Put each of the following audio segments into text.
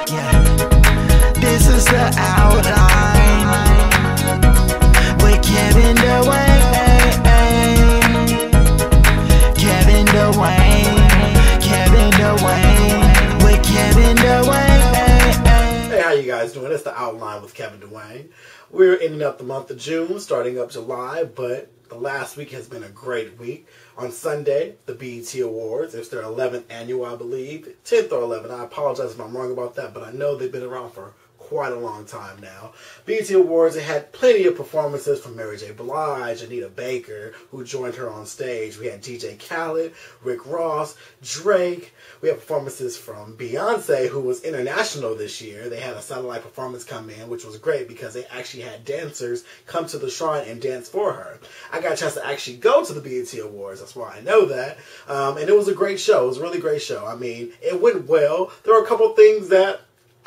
yeah. This is the outline with Kevin DeWayne. Kevin DeWayne. Kevin DeWayne with Kevin DeWayne. Hey, how you guys doing? It's the outline with Kevin DeWayne. We're ending up the month of June, starting up July, but the last week has been a great week. On Sunday, the BET Awards. It's their 11th annual, I believe. 10th or 11th. I apologize if I'm wrong about that, but I know they've been around for quite a long time now. BET Awards, they had plenty of performances from Mary J. Blige, Anita Baker, who joined her on stage. We had DJ Khaled, Rick Ross, Drake. We had performances from Beyonce, who was international this year. They had a satellite performance come in, which was great because they actually had dancers come to the shrine and dance for her. I got a chance to actually go to the BET Awards. That's why I know that. And it was a great show. It was a really great show. I mean, it went well. There were a couple things that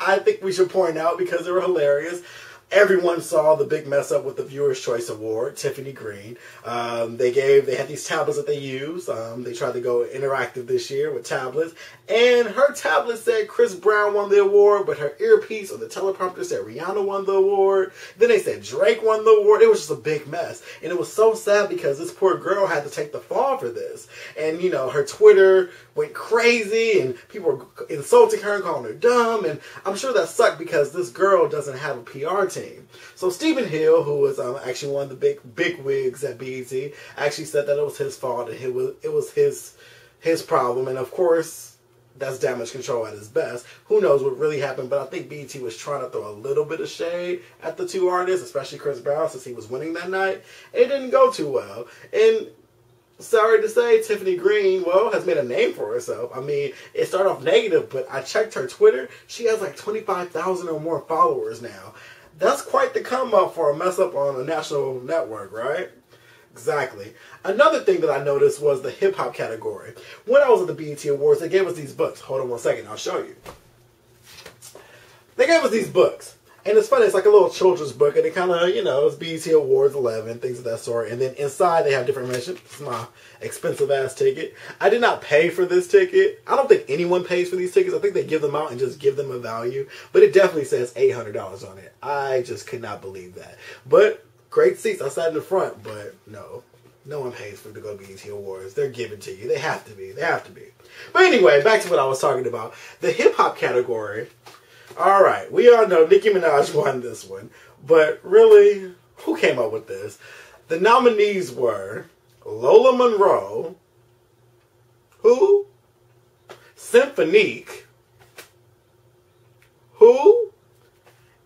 I think we should point out because they were hilarious. Everyone saw the big mess up with the Viewer's Choice Award, Tiffany Green. They had these tablets that they used. They tried to go interactive this year with tablets. And her tablet said Chris Brown won the award, but her earpiece or the teleprompter said Rihanna won the award. Then they said Drake won the award. It was just a big mess. And it was so sad because this poor girl had to take the fall for this. And, you know, her Twitter went crazy and people were insulting her and calling her dumb. And I'm sure that sucked because this girl doesn't have a PR team. So Stephen Hill, who was actually one of the big wigs at BET, actually said that it was his fault and it was his problem. And of course, that's damage control at its best. Who knows what really happened? But I think BET was trying to throw a little bit of shade at the two artists, especially Chris Brown, since he was winning that night. It didn't go too well. And sorry to say, Tiffany Green, well, has made a name for herself. I mean, it started off negative, but I checked her Twitter. She has like 25,000 or more followers now. That's quite the come up for a mess up on a national network, right? Exactly. Another thing that I noticed was the hip-hop category. When I was at the BET Awards, they gave us these books. Hold on one second, I'll show you. They gave us these books. And it's funny, it's like a little children's book, and it kind of, you know, it's BET Awards 11, things of that sort. And then inside they have different mentions. It's my expensive-ass ticket. I did not pay for this ticket. I don't think anyone pays for these tickets. I think they give them out and just give them a value. But it definitely says $800 on it. I just could not believe that. But great seats. I sat in the front, but no one pays for to go to BET Awards. They're given to you. They have to be. They have to be. But anyway, back to what I was talking about. The hip-hop category. All right, we all know Nicki Minaj won this one, but really, who came up with this? The nominees were Lola Monroe, who? Symphonique, who?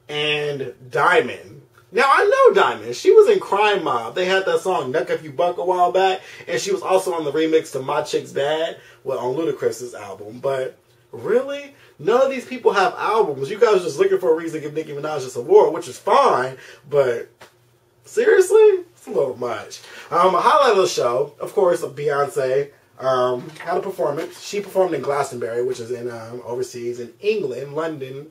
And Diamond. Now, I know Diamond. She was in Crime Mob. They had that song, Knuck If You Buck, a while back, and she was also on the remix to My Chick's Bad, well, on Ludacris's album, but really? None of these people have albums. You guys are just looking for a reason to give Nicki Minaj this award, which is fine, but seriously? It's a little much. A highlight of the show, of course, Beyonce had a performance. She performed in Glastonbury, which is in overseas in England, London.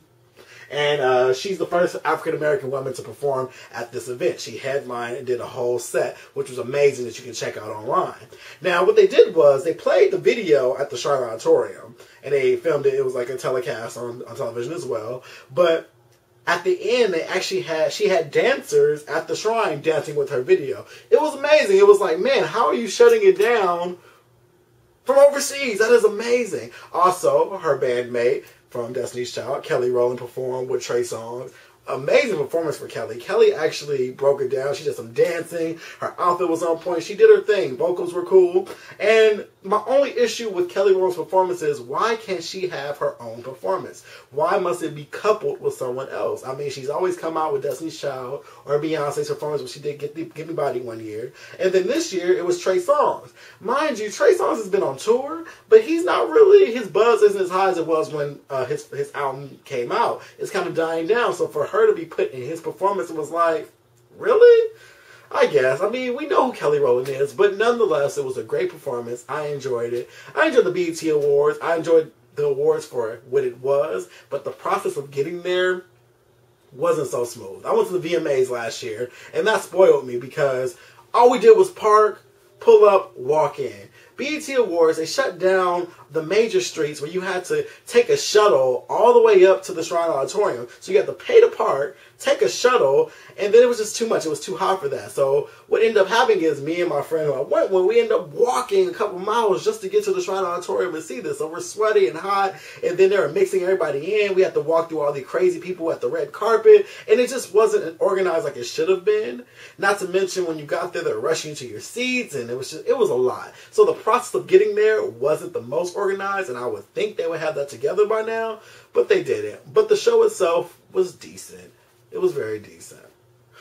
And she's the first African-American woman to perform at this event. She headlined and did a whole set, which was amazing that you can check out online. Now, what they did was they played the video at the Charlotte Auditorium, and they filmed it. It was like a telecast on television as well. But at the end, she had dancers at the shrine dancing with her video. It was amazing. It was like, man, how are you shutting it down from overseas? That is amazing. Also, her bandmate from Destiny's Child, Kelly Rowland, performed with Trey Songz. Amazing performance for Kelly. Kelly actually broke it down. She did some dancing. Her outfit was on point. She did her thing. Vocals were cool. And my only issue with Kelly Rowland's performance is, why can't she have her own performance? Why must it be coupled with someone else? I mean, she's always come out with Destiny's Child or Beyonce's performance, which she did Get Me Body one year. And then this year, it was Trey Songz. Mind you, Trey Songz has been on tour, but he's not really, his buzz isn't as high as it was when his album came out. It's kind of dying down. So for her to be put in his performance, it was like, really? I guess. I mean, we know who Kelly Rowland is, but nonetheless, it was a great performance. I enjoyed it. I enjoyed the BET Awards. I enjoyed the awards for what it was, but the process of getting there wasn't so smooth. I went to the VMAs last year, and that spoiled me because all we did was park, pull up, walk in. BET Awards, they shut down the major streets where you had to take a shuttle all the way up to the Shrine Auditorium. So you had to pay to park, take a shuttle, and then it was just too much. It was too hot for that. So what ended up happening is me and my friend who I went with, we ended up walking a couple miles just to get to the Shrine Auditorium and see this. So we're sweaty and hot, and then they were mixing everybody in. We had to walk through all the crazy people at the red carpet, and it just wasn't organized like it should have been. Not to mention when you got there, they were rushing you to your seats, and it was a lot. So the process of getting there wasn't the most organized, and I would think they would have that together by now, but they didn't. But the show itself was decent. It was very decent.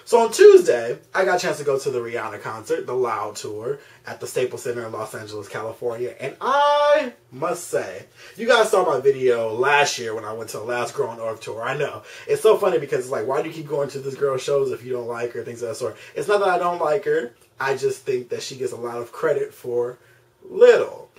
So on Tuesday, I got a chance to go to the Rihanna concert, the Loud Tour, at the Staples Center in Los Angeles, California. And I must say, you guys saw my video last year when I went to the last Girl on Earth tour. I know. It's so funny because it's like, why do you keep going to this girl's shows if you don't like her, things of that sort. It's not that I don't like her. I just think that she gets a lot of credit for little.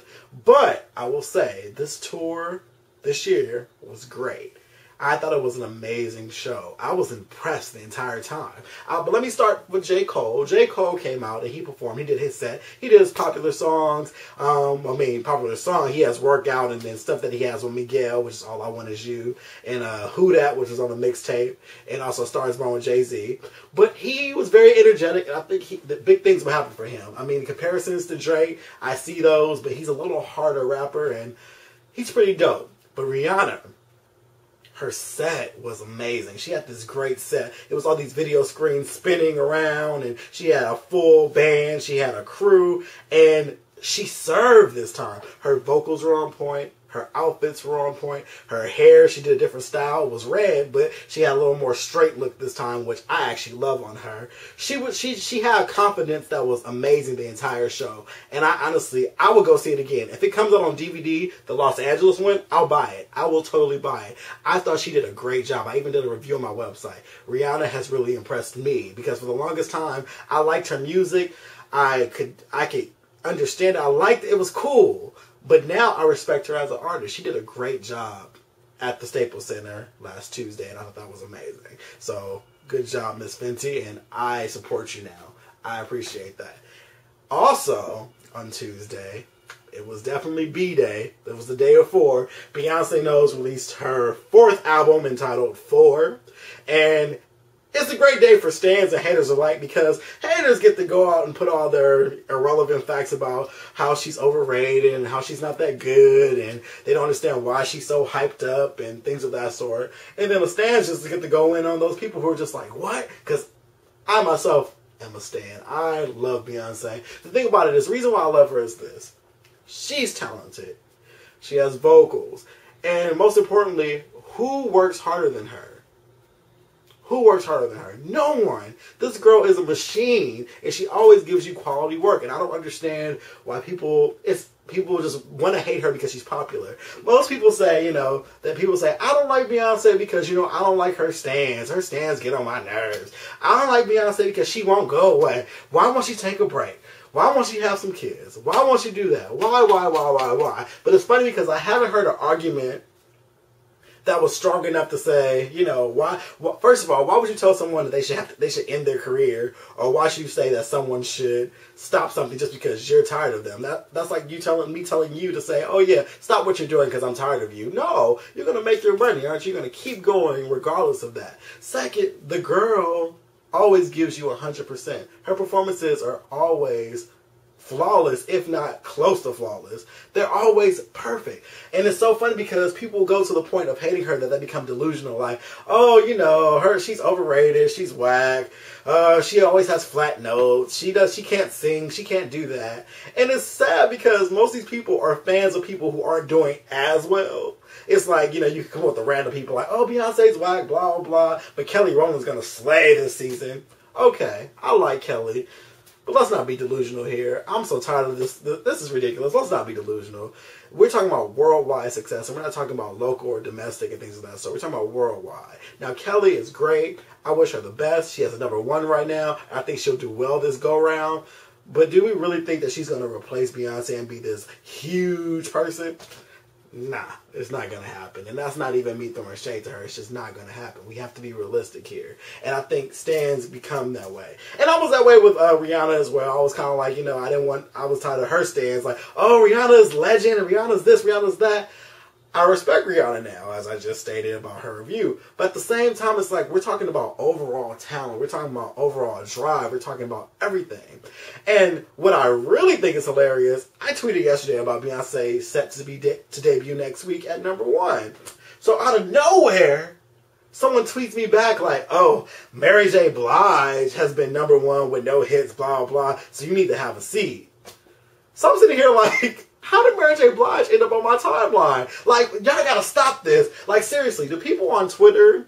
But I will say, this tour this year was great. I thought it was an amazing show. I was impressed the entire time. But let me start with J. Cole. J. Cole came out and he performed. He did his set. He did his popular songs. Popular song. He has Workout and then stuff that he has with Miguel, which is All I Want Is You. And Who Dat, which is on the mixtape. And also Star Is Born with Jay-Z. But he was very energetic, and I think the big things will happen for him. I mean, comparisons to Drake, I see those, but he's a little harder rapper, and he's pretty dope. But Rihanna, her set was amazing. She had this great set. It was all these video screens spinning around, and she had a full band. She had a crew, and she served this time. Her vocals were on point. Her outfits were on point. Her hair, she did a different style. It was red, but she had a little more straight look this time, which I actually love on her. She had confidence that was amazing the entire show. And I would go see it again. If it comes out on DVD, the Los Angeles one, I'll buy it. I will totally buy it. I thought she did a great job. I even did a review on my website. Rihanna has really impressed me because for the longest time, I liked her music. I could understand it. I liked it. It was cool. But now I respect her as an artist. She did a great job at the Staples Center last Tuesday, and I thought that was amazing. So, good job, Miss Fenty, and I support you now. I appreciate that. Also, on Tuesday, it was definitely B-Day. It was the day of 4. Beyonce Knows released her 4th album entitled 4, and it's a great day for stans and haters alike because haters get to go out and put all their irrelevant facts about how she's overrated and how she's not that good and they don't understand why she's so hyped up and things of that sort. And then the stans just get to go in on those people who are just like, what? Because I myself am a stan. I love Beyonce. The thing about it is, the reason why I love her is this. She's talented. She has vocals. And most importantly, who works harder than her? Who works harder than her? No one. This girl is a machine, and she always gives you quality work. And I don't understand why people just want to hate her because she's popular. Most people say, that people say, I don't like Beyonce because, I don't like her stans. Her stans get on my nerves. I don't like Beyonce because she won't go away. Why won't she take a break? Why won't she have some kids? Why won't she do that? Why? But it's funny because I haven't heard an argument that was strong enough to say, why? Well, first of all, why would you tell someone that they should end their career, or why should you say that someone should stop something just because you're tired of them? That's like me telling you to say, oh yeah, stop what you're doing because I'm tired of you. No, you're gonna make your money, aren't you? You're gonna keep going regardless of that. Second, the girl always gives you 100%. Her performances are always flawless, if not close to flawless. They're always perfect. And it's so funny because people go to the point of hating her that they become delusional. Like, oh, she's overrated, she's whack, she always has flat notes, she can't sing, she can't do that. And it's sad because most of these people are fans of people who aren't doing as well. It's like, you can come up with the random people like, oh, Beyonce's whack, blah, blah, but Kelly Rowland's going to slay this season. Okay, I like Kelly. But let's not be delusional here. I'm so tired of this. This is ridiculous. Let's not be delusional. We're talking about worldwide success, and we're not talking about local or domestic and things like that. So we're talking about worldwide. Now, Kelly is great. I wish her the best. She has a #1 right now. I think she'll do well this go-round. But do we really think that she's going to replace Beyonce and be this huge person? Nah, it's not going to happen. And that's not even me throwing shade to her. It's just not going to happen. We have to be realistic here. And I think stans become that way. And I was that way with Rihanna as well. I was kind of like, I was tired of her stans. Like, oh, Rihanna's legend and Rihanna's this, Rihanna's that. I respect Rihanna now, as I just stated about her review. But at the same time, it's like we're talking about overall talent. We're talking about overall drive. We're talking about everything. And what I really think is hilarious, I tweeted yesterday about Beyonce set to debut next week at #1. So out of nowhere, someone tweets me back like, oh, Mary J. Blige has been #1 with no hits, blah, blah, so you need to have a seat. So I'm sitting here like, how did Mary J. Blige end up on my timeline? Like, y'all gotta stop this. Like, seriously, the people on Twitter,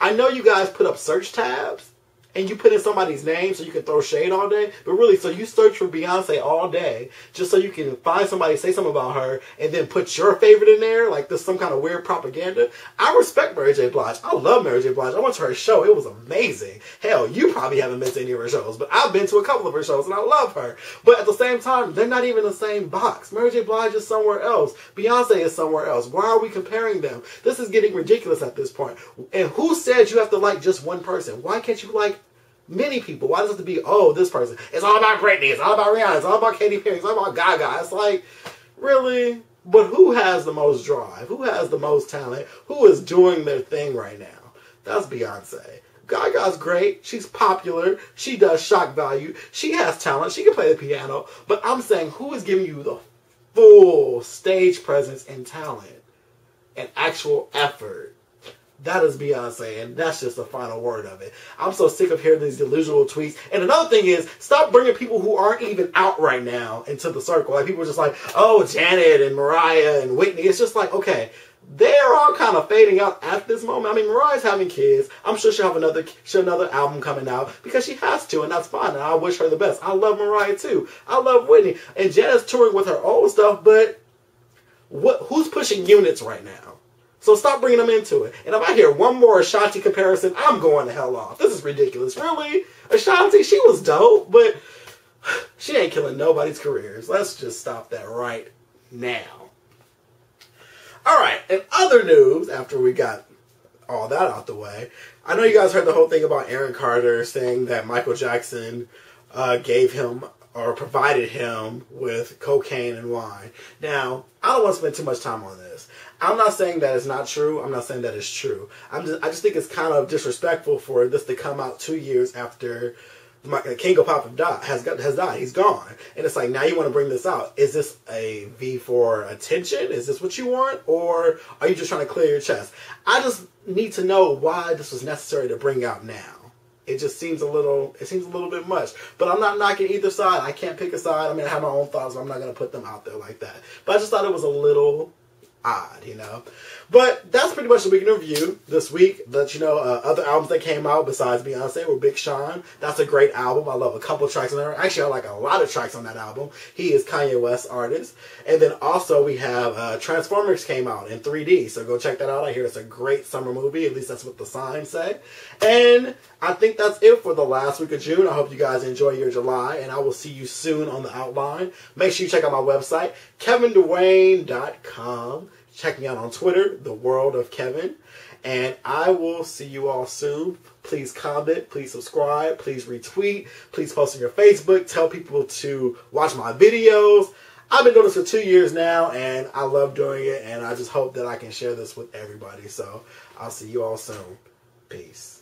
I know you guys put up search tabs, and you put in somebody's name so you can throw shade all day, but really, so you search for Beyonce all day just so you can find somebody, say something about her, and then put your favorite in there, like this some kind of weird propaganda. I respect Mary J. Blige. I love Mary J. Blige. I went to her show. It was amazing. Hell, you probably haven't been to any of her shows, but I've been to a couple of her shows, and I love her. But at the same time, they're not even in the same box. Mary J. Blige is somewhere else. Beyonce is somewhere else. Why are we comparing them? This is getting ridiculous at this point. And who said you have to like just one person? Why can't you like many people? Why does it have to be, oh, this person? It's all about Britney. It's all about Rihanna. It's all about Katy Perry. It's all about Gaga. It's like, really? But who has the most drive? Who has the most talent? Who is doing their thing right now? That's Beyonce. Gaga's great. She's popular. She does shock value. She has talent. She can play the piano. But I'm saying, who is giving you the full stage presence and talent and actual effort? That is Beyonce, and that's just the final word of it. I'm so sick of hearing these delusional tweets. And another thing is, stop bringing people who aren't even out right now into the circle. Like, people are just like, oh, Janet and Mariah and Whitney. It's just like, okay, they're all kind of fading out at this moment. I mean, Mariah's having kids. I'm sure she'll have another album coming out because she has to, and that's fine. And I wish her the best. I love Mariah, too. I love Whitney. And Janet's touring with her old stuff, but who's pushing units right now? So stop bringing them into it. And if I hear one more Ashanti comparison, I'm going the hell off. This is ridiculous. Really? Ashanti, she was dope, but she ain't killing nobody's careers. Let's just stop that right now. All right. In other news, after we got all that out the way, I know you guys heard the whole thing about Aaron Carter saying that Michael Jackson gave him or provided him with cocaine and wine. Now, I don't want to spend too much time on this. I'm not saying that it's not true. I'm not saying that it's true. I just think it's kind of disrespectful for this to come out 2 years after King of Pop has died. He's gone. And it's like, now you want to bring this out. Is this a V for attention? Is this what you want? Or are you just trying to clear your chest? I just need to know why this was necessary to bring out now. It just seems a little bit much. But I'm not knocking either side. I can't pick a side. I mean, I have my own thoughts, but I'm not going to put them out there like that. But I just thought it was a little odd, But that's pretty much the week in review this week. That other albums that came out besides Beyonce were Big Sean. That's a great album. I love a couple of tracks on there. Actually, I like a lot of tracks on that album. He is Kanye West's artist. And then also we have Transformers came out in 3D. So go check that out. I hear it's a great summer movie. At least that's what the signs say. And I think that's it for the last week of June. I hope you guys enjoy your July. And I will see you soon on the outline. Make sure you check out my website, KevinDwayne.com. Check me out on Twitter, TheWorldofKevin. And I will see you all soon. Please comment, please subscribe, please retweet, please post on your Facebook. Tell people to watch my videos. I've been doing this for 2 years now, and I love doing it. And I just hope that I can share this with everybody. So I'll see you all soon. Peace.